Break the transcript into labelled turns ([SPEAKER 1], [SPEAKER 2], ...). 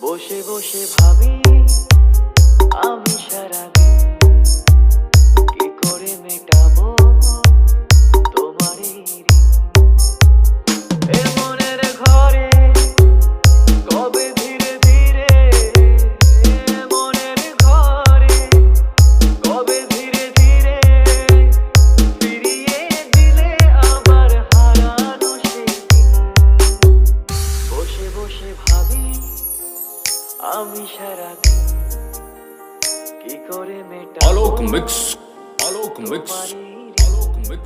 [SPEAKER 1] বসে বসে ভাবি আমি সারাদিন কি করে মেটাবো তোমারই ঋণ। এ মনের ঘরে কবে ধীরে ধীরে, এ মনের ঘরে কবে ধীরে ধীরে ফিরিয়ে দিলে আবার হারানো সেদিন। বসে বসে ভাবি আমি সারাদিন কি করে মেটাবো
[SPEAKER 2] Alok Mix, Alok Mix,
[SPEAKER 1] তোমারই ঋণ।
[SPEAKER 2] Alok Mix.